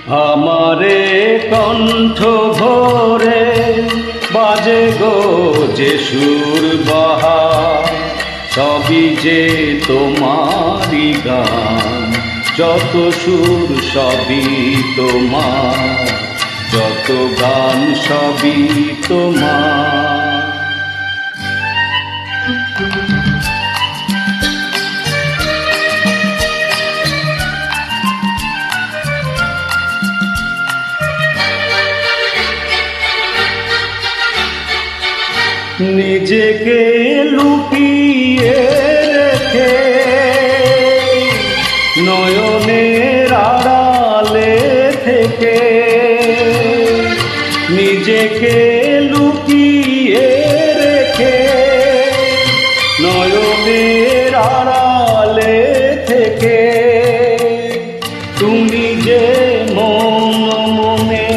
আমারে কণ্ঠ ভরে বাজে গো যে সুর বাহার, সবই যে তোমারই গান। যত সুর সবই তোমার, যত গান সবই তোমার। নিজেকে লুকিয়ে রেখে নয়নের আড়ালে থেকে, নিজেকে লুকিয়ে রেখে নয়নের আড়ালে থেকে, তুমি যে মন মনে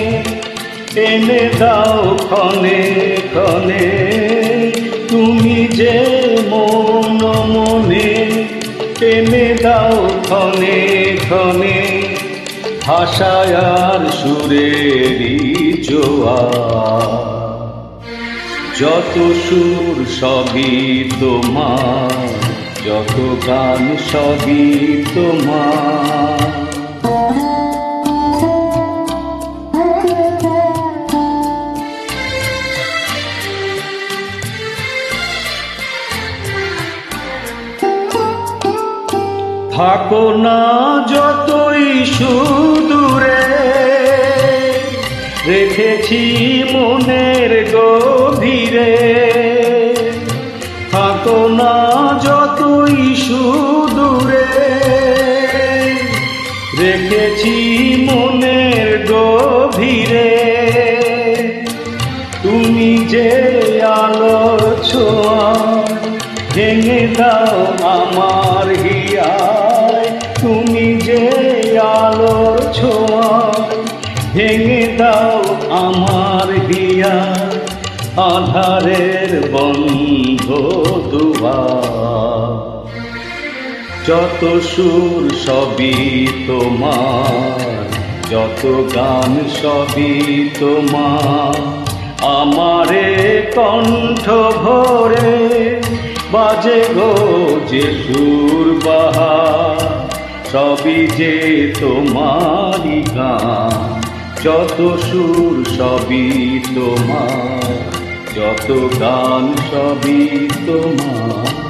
এনে দাও ক্ষণে ক্ষণে, তুমি যে মন মনে এনে দাও ক্ষণে ক্ষণে, ভাষায় আর সুরেরই জোয়ার। যত সুর সবই তোমার, যত গান সবই তোমার। থাকো না যতই সুদূরে, রেখেছি মনের গভীরে। থাকো না যতই সুদূরে, রেখেছি মনের গভীরে। তুমি যে আলোর ছোঁয়া ভেঙে দাও আমার হিয়ায়, তুমি যে আলোর ছোঁয়া ভেঙে দাও আমার হিয়ায়। আধারের বন্ধ দুয়ার, যত সুর সবই তোমার, যত গান সবই তোমার। আমারে কণ্ঠ ভরে বাজে গো যে সুর বাহার, সবই যে তোমারই গান। যত সুর সবই তোমার, যত গান সবই তোমার।